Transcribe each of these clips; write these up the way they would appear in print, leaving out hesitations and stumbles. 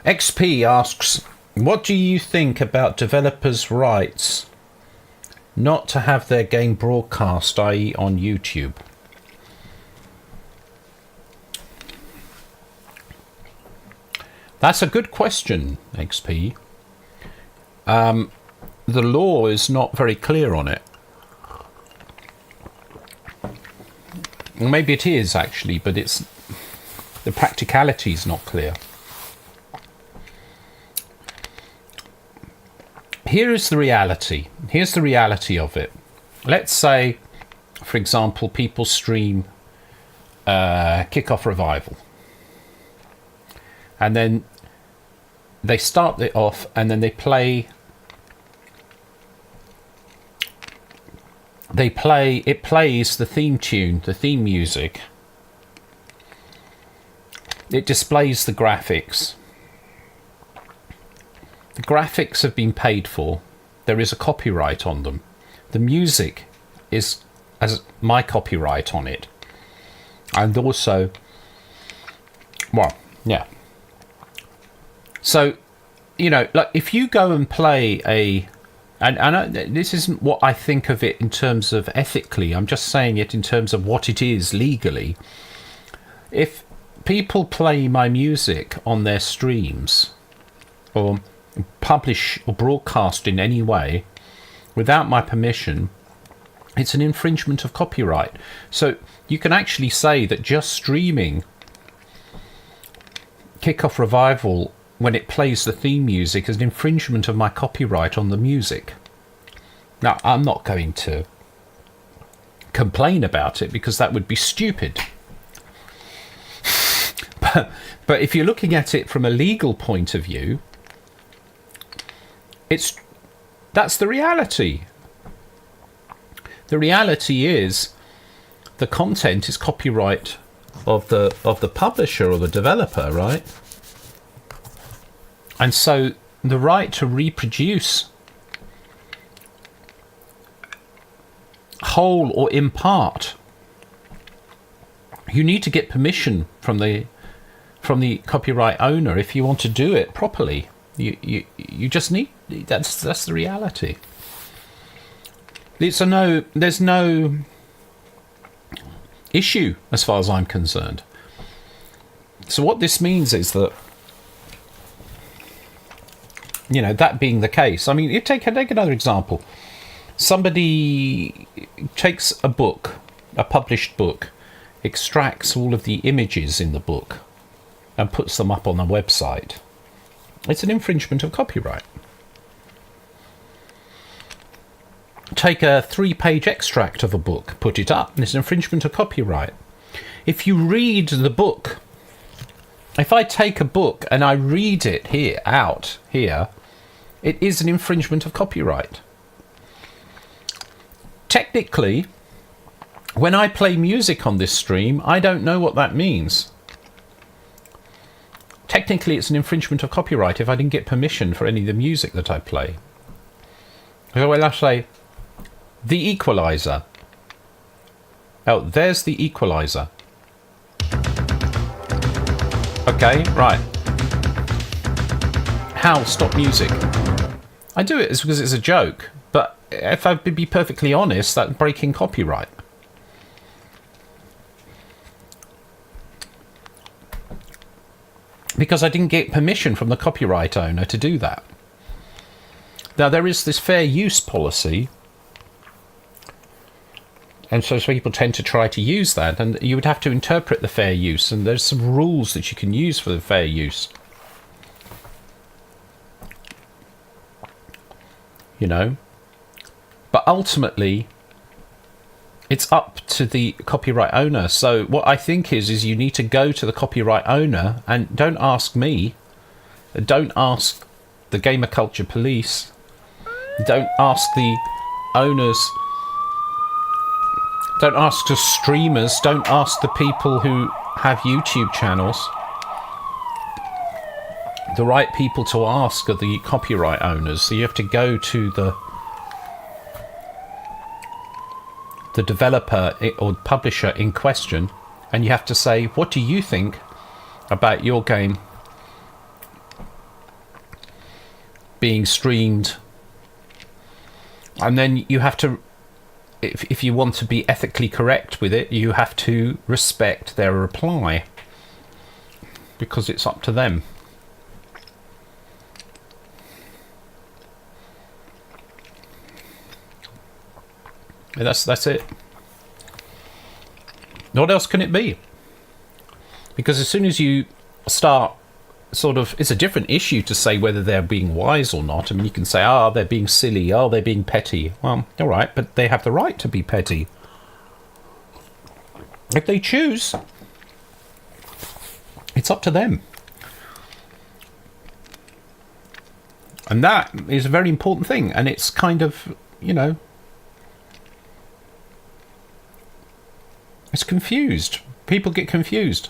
XP asks, what do you think about developers' rights not to have their game broadcast, i.e. on YouTube? That's a good question, XP. The law is not very clear on it. Maybe it is, actually, but the practicality is not clear. Here is the reality. Here's the reality of it. Let's say, for example, people stream Kickoff Revival. And then they start it off and then it plays the theme tune, the theme music. It displays the graphics. The graphics have been paid for. There is a copyright on them. The music has my copyright on it. And also, well, yeah. So, you know, like if you go and play and this isn't what I think of it in terms of ethically, I'm just saying it in terms of what it is legally. If people play my music on their streams or publish or broadcast in any way without my permission, it's an infringement of copyright. So you can actually say that just streaming Kickoff Revival when it plays the theme music is an infringement of my copyright on the music. Now, I'm not going to complain about it because that would be stupid. But if you're looking at it from a legal point of view, that's the reality. The reality is the content is copyright of the publisher or the developer, right? And so the right to reproduce whole or in part, you need to get permission from the copyright owner if you want to do it properly. You just need, that's the reality. There's no issue as far as I'm concerned. So what this means is that, you know, that being the case, I mean, you take another example. Somebody takes a book, a published book, extracts all of the images in the book and puts them up on a website. It's an infringement of copyright. Take a 3-page extract of a book, put it up, and it's an infringement of copyright. If you read the book, if I take a book and I read it here, it is an infringement of copyright. Technically, when I play music on this stream, I don't know what that means. Technically, it's an infringement of copyright if I didn't get permission for any of the music that I play. So when I say, the equalizer. Oh, there's the equalizer. Okay, right. How stop music? I do it because it's a joke, but if I be perfectly honest, that's breaking copyright. Because I didn't get permission from the copyright owner to do that. Now, there is this fair use policy, and so people tend to try to use that, and you would have to interpret the fair use, and there's some rules that you can use for the fair use. You know? But ultimately, it's up to the copyright owner. So what I think is you need to go to the copyright owner and don't ask me, don't ask the gamer culture police, don't ask the owners, don't ask the streamers, don't ask the people who have YouTube channels. The right people to ask are the copyright owners. So you have to go to the developer or publisher in question, and you have to say, what do you think about your game being streamed, and then you have to, if you want to be ethically correct with it, you have to respect their reply, because it's up to them. That's it. What else can it be? Because as soon as you start sort of, it's a different issue to say whether they're being wise or not. I mean, you can say, they're being silly, they're being petty. Well, all right, but they have the right to be petty. If they choose, it's up to them. And that is a very important thing. And it's kind of, it's confused. People get confused.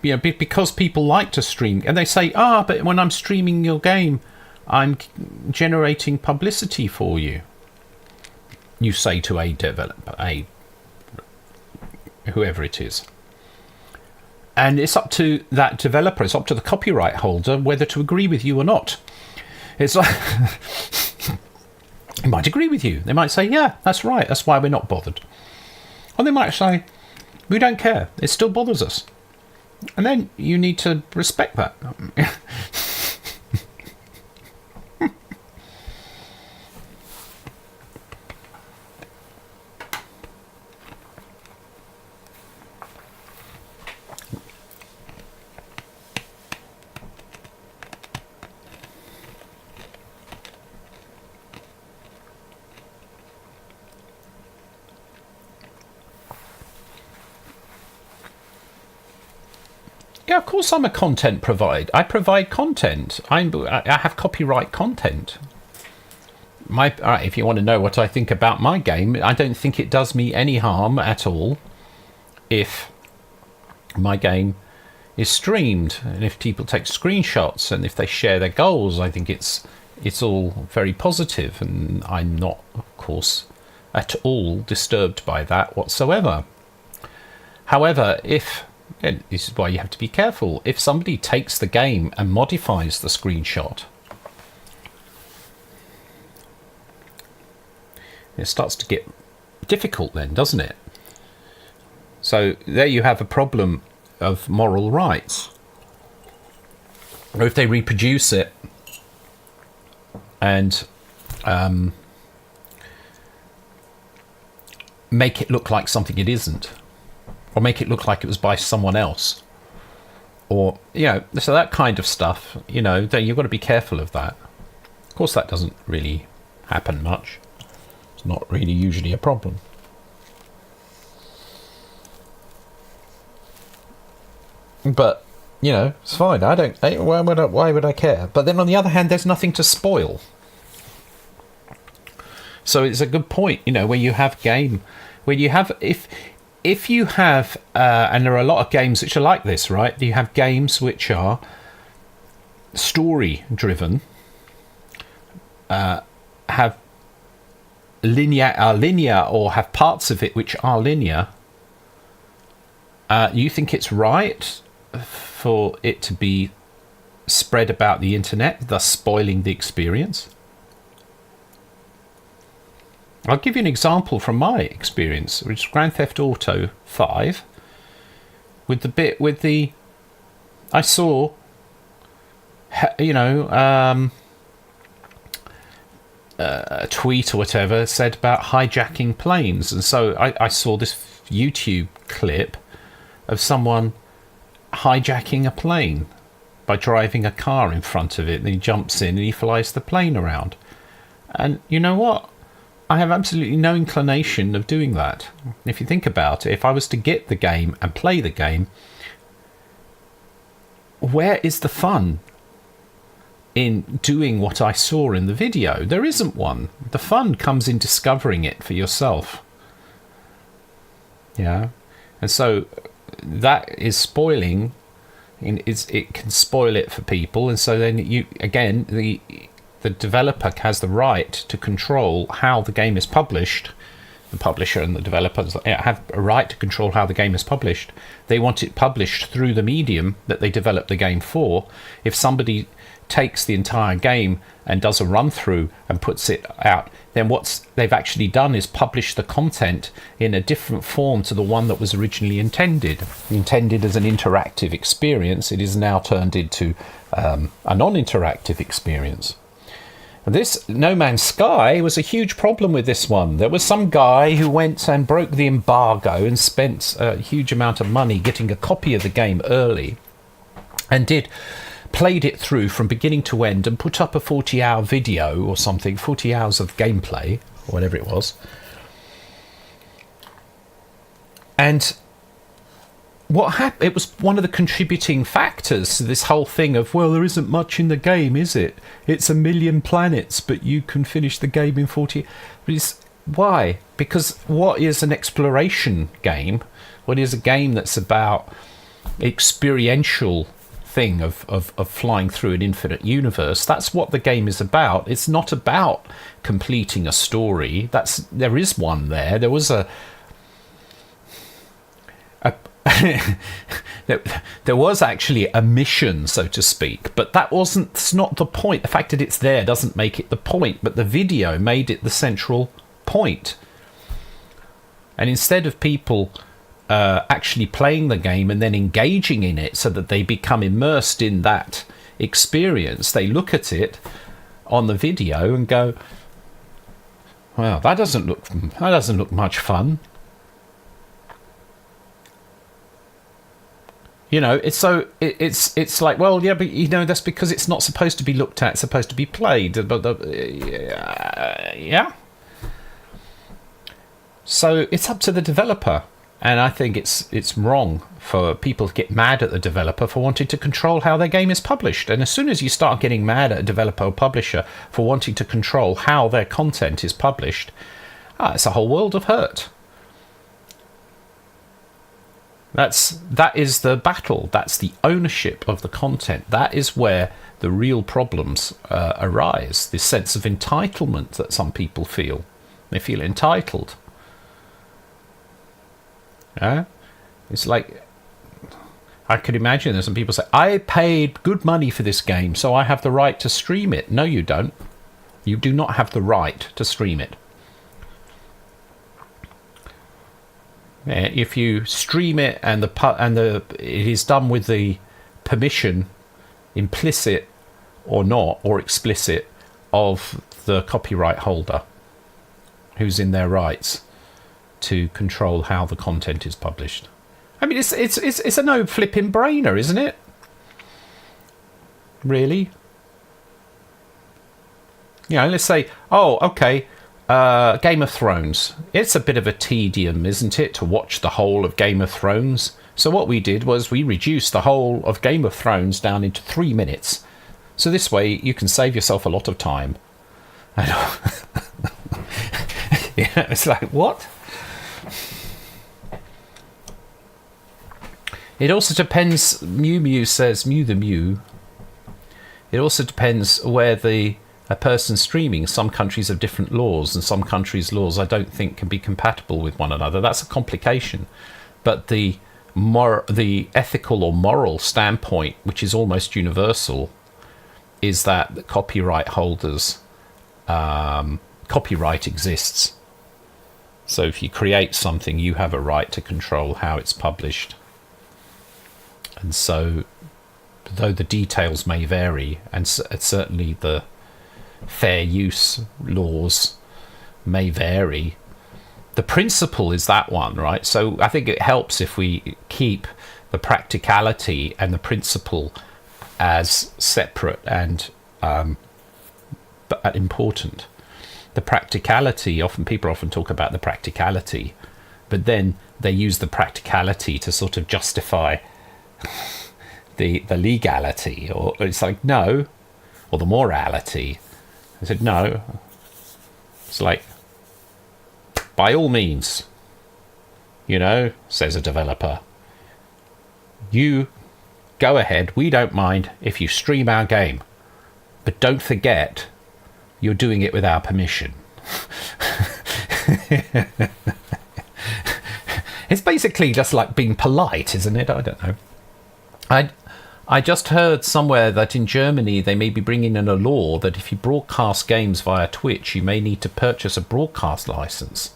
Because people like to stream, and they say, but when I'm streaming your game, I'm generating publicity for you. You say to a developer, whoever it is. And it's up to that developer, it's up to the copyright holder whether to agree with you or not. It's like, they might agree with you. They might say, yeah, that's right, that's why we're not bothered. Or they might say, we don't care, it still bothers us. And then you need to respect that. Yeah, of course I'm a content provider. I provide content. I have copyright content. If you want to know what I think about my game, I don't think it does me any harm at all if my game is streamed, and if people take screenshots, and if they share their goals. I think it's all very positive, and I'm not, of course, at all disturbed by that whatsoever. However, and this is why you have to be careful. If somebody takes the game and modifies the screenshot, it starts to get difficult then, doesn't it? So there you have a problem of moral rights. Or if they reproduce it and make it look like something it isn't, or make it look like it was by someone else, or so that kind of stuff, then you've got to be careful of that. Of course, that doesn't really happen much. It's not really usually a problem. But it's fine. Why would I care? But then on the other hand, there's nothing to spoil. So it's a good point, where you have if you have, and there are a lot of games which are like this, right? You have games which are story-driven, have linear, or have parts of it which are linear. You think it's right for it to be spread about the internet, thus spoiling the experience? I'll give you an example from my experience, which is Grand Theft Auto 5, with the bit with the, I saw, a tweet or whatever said about hijacking planes, and so I saw this YouTube clip of someone hijacking a plane by driving a car in front of it, and he jumps in and he flies the plane around. And you know what? I have absolutely no inclination of doing that. If you think about it, if I was to get the game and play the game, where is the fun in doing what I saw in the video? There isn't one. The fun comes in discovering it for yourself. Yeah. And so that is spoiling. It can spoil it for people. And so then the developer has the right to control how the game is published the publisher and the developers have a right to control how the game is published. They want it published through the medium that they developed the game for. If somebody takes the entire game and does a run through and puts it out, then what they've actually done is publish the content in a different form to the one that was originally intended as an interactive experience. It is now turned into a non-interactive experience. This No Man's Sky was a huge problem with this one. There was some guy who went and broke the embargo and spent a huge amount of money getting a copy of the game early, and played it through from beginning to end and put up a 40-hour video or something, 40 hours of gameplay, or whatever it was. And what happened? It was one of the contributing factors to this whole thing of, well, there isn't much in the game, is it? It's 1 million planets, but you can finish the game in 40. Why? Because what is an exploration game? What is a game that's about experiential thing of flying through an infinite universe? That's what the game is about. It's not about completing a story. There is one there. There was there was actually a mission, so to speak, but it's not the point. The fact that it's there doesn't make it the point, but the video made it the central point. And instead of people actually playing the game and then engaging in it so that they become immersed in that experience, they look at it on the video and go, well, that doesn't look much fun. You know, it's like, well, yeah, but you know, that's because it's not supposed to be looked at; it's supposed to be played. Yeah. So it's up to the developer, and I think it's wrong for people to get mad at the developer for wanting to control how their game is published. And as soon as you start getting mad at a developer or publisher for wanting to control how their content is published, it's a whole world of hurt. That is the battle. That's the ownership of the content. That is where the real problems arise. This sense of entitlement that some people feel. They feel entitled. It's like, I could imagine there's some people say, I paid good money for this game, so I have the right to stream it. No, you don't. You do not have the right to stream it. If you stream it and it is done with the permission, implicit or not, or explicit, of the copyright holder, who's in their rights to control how the content is published. I mean, it's a no flipping brainer, isn't it? Really? You know, let's say, oh, okay. Game of Thrones. It's a bit of a tedium, isn't it, to watch the whole of Game of Thrones? So what we did was we reduced the whole of Game of Thrones down into 3 minutes. So this way you can save yourself a lot of time. Yeah, it's like, what? It also depends, Mew says, Mew the Mew. It also depends where a person streaming. Some countries have different laws, and some countries' laws I don't think can be compatible with one another. That's a complication. But the ethical or moral standpoint, which is almost universal, is that the copyright holders, copyright exists. So if you create something, you have a right to control how it's published. And so, though the details may vary, and certainly the fair use laws may vary, the principle is that one, right? So I think it helps if we keep the practicality and the principle as separate and but important. The practicality, people often talk about the practicality, but then they use the practicality to sort of justify the legality, or it's like, no, or the morality. I said, no. It's like, by all means, you know, says a developer, you go ahead, we don't mind if you stream our game, but don't forget you're doing it with our permission. It's basically just like being polite, isn't it? I don't know. I just heard somewhere that in Germany they may be bringing in a law that if you broadcast games via Twitch, you may need to purchase a broadcast license.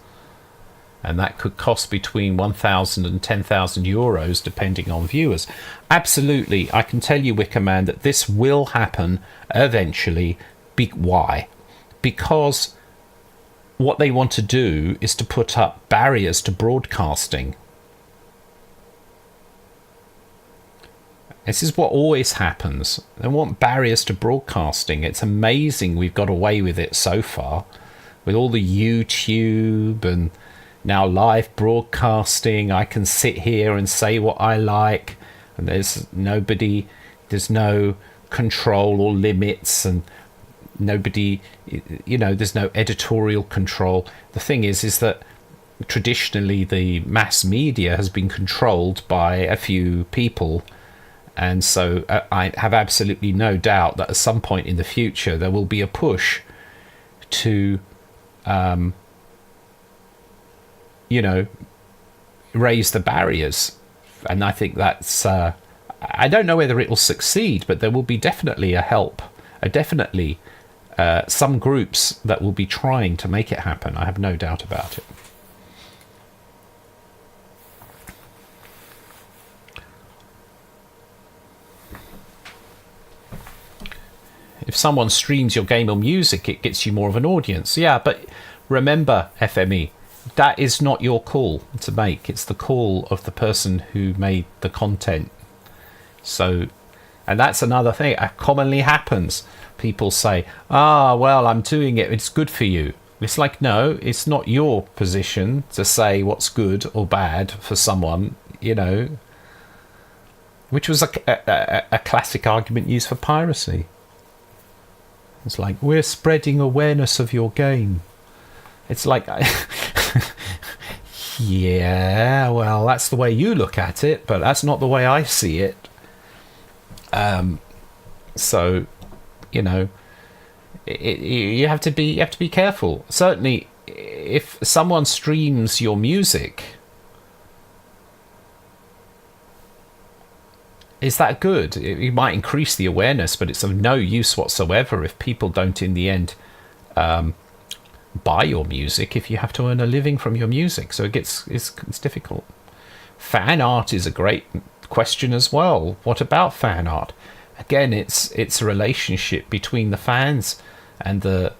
And that could cost between 1,000 and 10,000 euros, depending on viewers. Absolutely, I can tell you, Wickerman, that this will happen eventually. Why? Because what they want to do is to put up barriers to broadcasting. This is what always happens. They want barriers to broadcasting. It's amazing we've got away with it so far, with all the YouTube and now live broadcasting. I can sit here and say what I like, and there's no control or limits, and nobody, there's no editorial control. The thing is that traditionally the mass media has been controlled by a few people. And so I have absolutely no doubt that at some point in the future there will be a push to, raise the barriers. And I think that's, I don't know whether it will succeed, but there will be definitely some groups that will be trying to make it happen. I have no doubt about it. If someone streams your game or music, it gets you more of an audience. Yeah, but remember, FME, that is not your call to make. It's the call of the person who made the content. So, and that's another thing that commonly happens. People say, well, I'm doing it, it's good for you. It's like, no, it's not your position to say what's good or bad for someone, which was a classic argument used for piracy. It's like, we're spreading awareness of your game. It's like, yeah, well, that's the way you look at it, but that's not the way I see it. So, you have to be careful. Certainly, if someone streams your music, is that good? It might increase the awareness, but it's of no use whatsoever if people don't in the end buy your music, if you have to earn a living from your music. So it's difficult. Fan art is a great question as well. What about fan art? Again, it's a relationship between the fans and the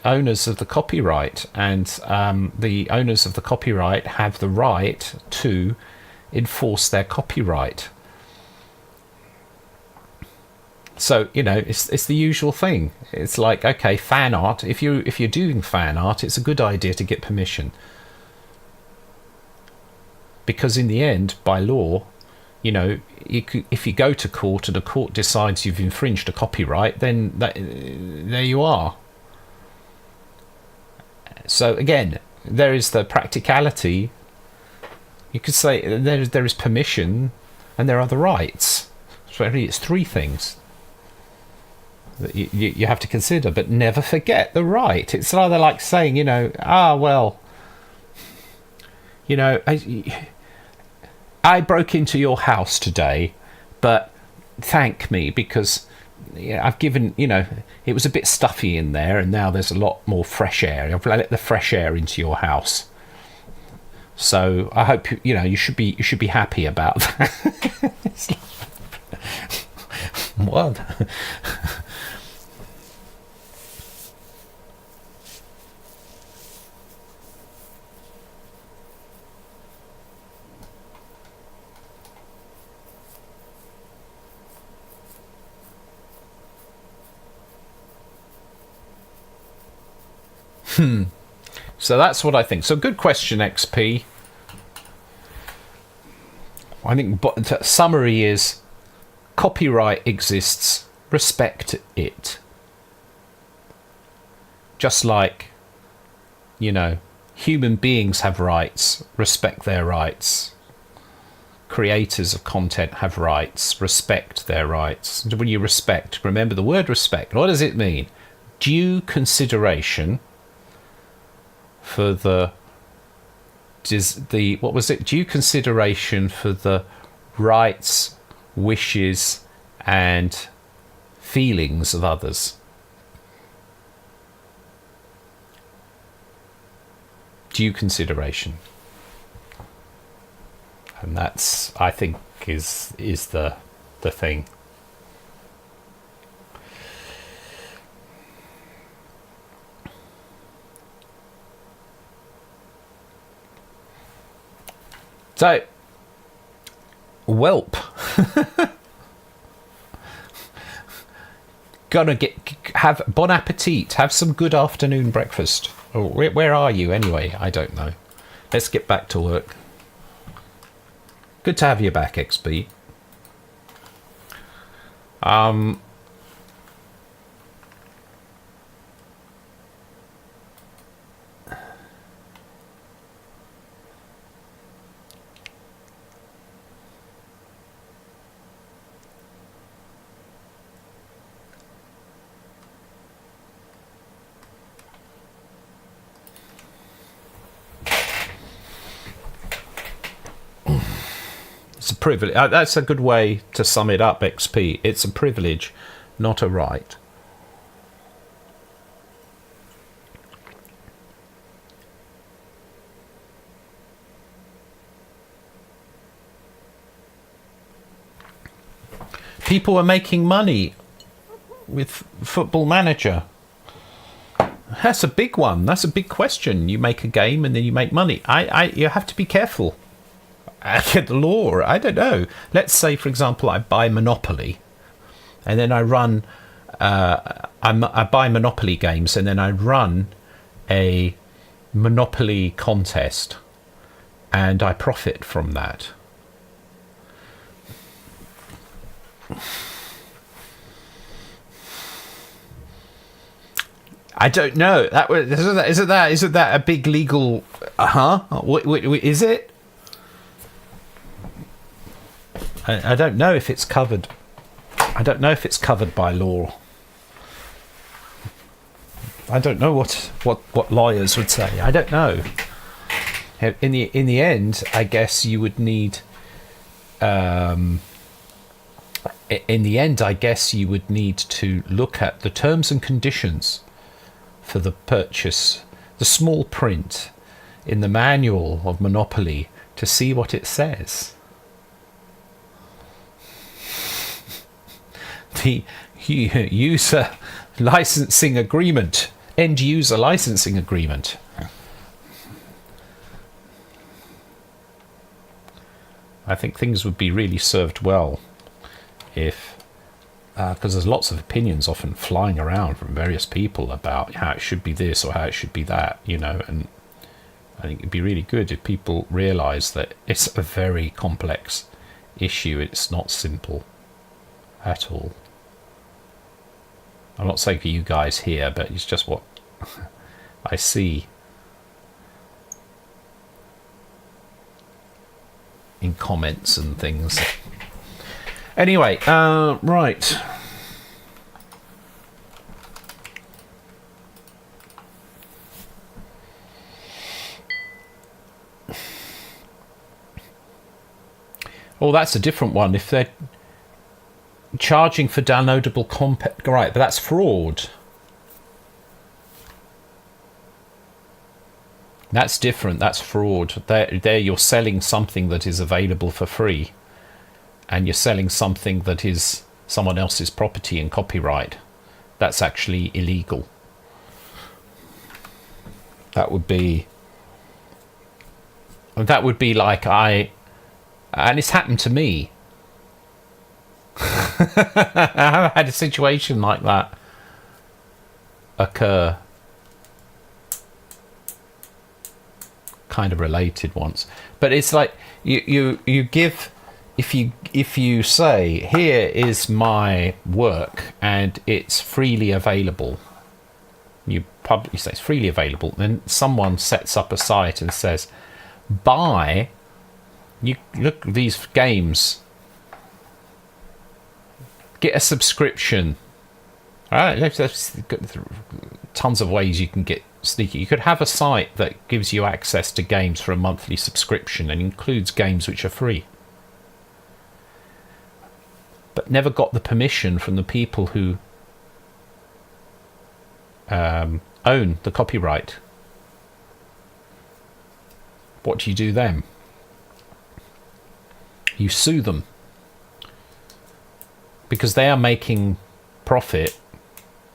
owners of the copyright, and the owners of the copyright have the right to enforce their copyright. So, it's the usual thing. It's like, okay, fan art, if you're doing fan art, it's a good idea to get permission. Because in the end, by law, if you go to court and the court decides you've infringed a copyright, then there you are. So again, there is the practicality. You could say there is permission and there are the rights. So really it's three things that you have to consider, but never forget the right. It's rather like saying, I broke into your house today, but thank me because I've given, it was a bit stuffy in there and now there's a lot more fresh air. I've let the fresh air into your house. So I hope, you should be happy about that. What? So that's what I think. So good question, XP. I think the summary is copyright exists, respect it. Just like, human beings have rights, respect their rights. Creators of content have rights, respect their rights. When you respect, remember the word respect, what does it mean? Due consideration for the what was it? Due consideration for the rights, wishes, and feelings of others. Due consideration. And that's, I think, is the thing. So, Whelp. Gonna have bon appetit. Have some good afternoon breakfast. Oh, where are you anyway? I don't know. Let's get back to work. Good to have you back, XP. It's a privilege. That's a good way to sum it up, XP. It's a privilege, not a right. People are making money with Football Manager. That's a big one. That's a big question. You make a game and then you make money. You have to be careful. The law, I don't know. Let's say, for example, I buy Monopoly, and then I run. I buy Monopoly games, and then I run a Monopoly contest, and I profit from that. I don't know. Isn't that a big legal? Is it? I don't know if it's covered. I don't know if it's covered by law. I don't know what lawyers would say. I don't know. In the end, I guess you would need. In the end, I guess you would need to look at the terms and conditions for the purchase, the small print in the manual of Monopoly, to see what it says. The user licensing agreement, end user licensing agreement. I think things would be really served well if, because there's lots of opinions often flying around from various people about how it should be this or how it should be that, and I think it'd be really good if people realize that it's a very complex issue. It's not simple at all. I'm not saying for you guys here, but it's just what I see in comments and things. Anyway, right. Oh, that's a different one. If they're charging for downloadable content, right, but that's fraud. That's different. That's fraud. There you're selling something that is available for free, and you're selling something that is someone else's property and copyright. That's actually illegal. That would be like and it's happened to me. I've had a situation like that occur, kind of related once, but it's like you give, if you say, here is my work and it's freely available, you publicly say it's freely available, then someone sets up a site and says, buy, you look at these games, get a subscription There's tons of ways you can get sneaky. You could have a site that gives you access to games for a monthly subscription and includes games which are free, but never got the permission from the people who own the copyright. What do you do then? You sue them, because they are making profit.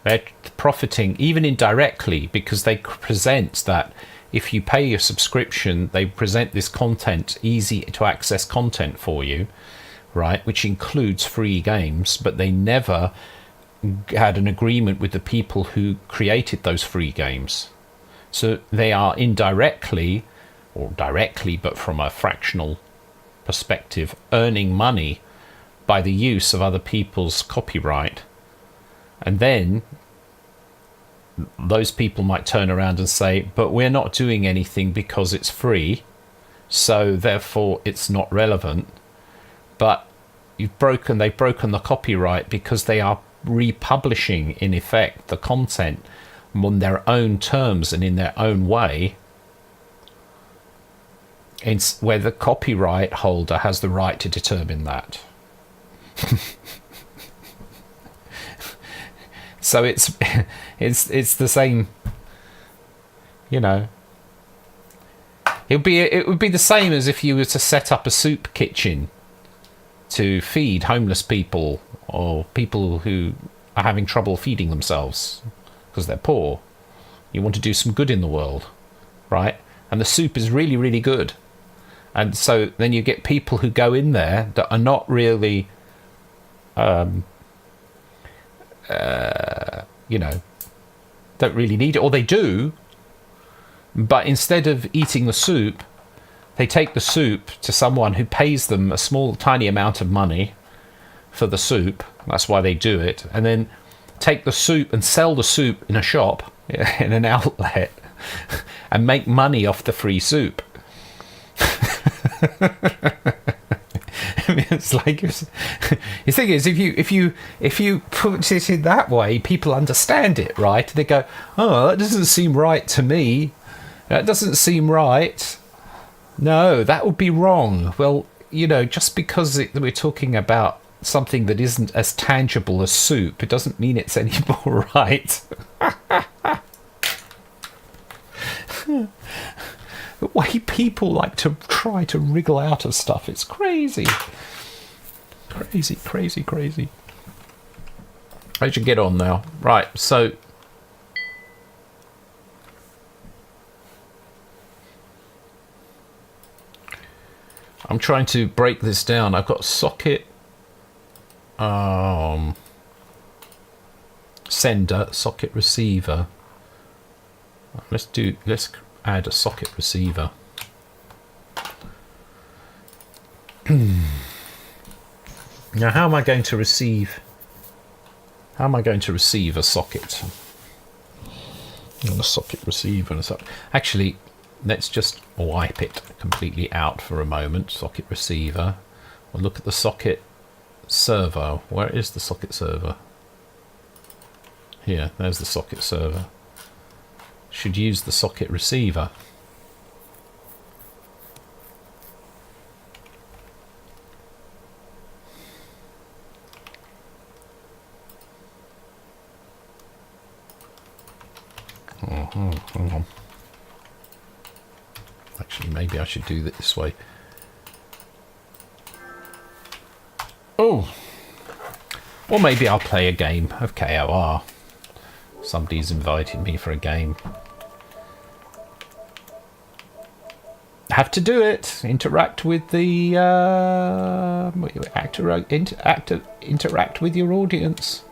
They're profiting even indirectly, because they present that if you pay your subscription, they present this content, easy to access content for you, right, which includes free games, but they never had an agreement with the people who created those free games. So they are indirectly, or directly, but from a fractional perspective, earning money by the use of other people's copyright. And then those people might turn around and say, but we're not doing anything because it's free, so therefore it's not relevant. But they've broken the copyright because they are republishing, in effect, the content on their own terms and in their own way, where the copyright holder has the right to determine that. So it's the same, you know. It would be the same as if you were to set up a soup kitchen to feed homeless people or people who are having trouble feeding themselves because they're poor. You want to do some good in the world, right? And the soup is really, really good. And so then you get people who go in there that are not really, you know, don't really need it, or they do, but instead of eating the soup, they take the soup to someone who pays them a small, tiny amount of money for the soup. That's why they do it. And then take the soup and sell the soup in a shop, in an outlet, and make money off the free soup. I mean, it's like, the thing is, if you put it in that way, people understand it, right? They go, oh, that doesn't seem right to me. That doesn't seem right. No, that would be wrong. Well, you know, just because we're talking about something that isn't as tangible as soup, it doesn't mean it's any more right. The way people like to try to wriggle out of stuff, it's crazy. Crazy, crazy, crazy. I should get on now. Right, so I'm trying to break this down. I've got socket sender, socket receiver. Let's add a socket receiver. Now, how am I going to receive a socket? And a socket receiver and a socket. Actually, let's just wipe it completely out for a moment. Socket receiver. We'll look at the socket server. Where is the socket server? Here, there's the socket server. Should use the socket receiver. Hang on. Actually, maybe I should do it this way. Oh! Or maybe I'll play a game of KOR. Somebody's invited me for a game. Have to do it. Interact with the interact with your audience.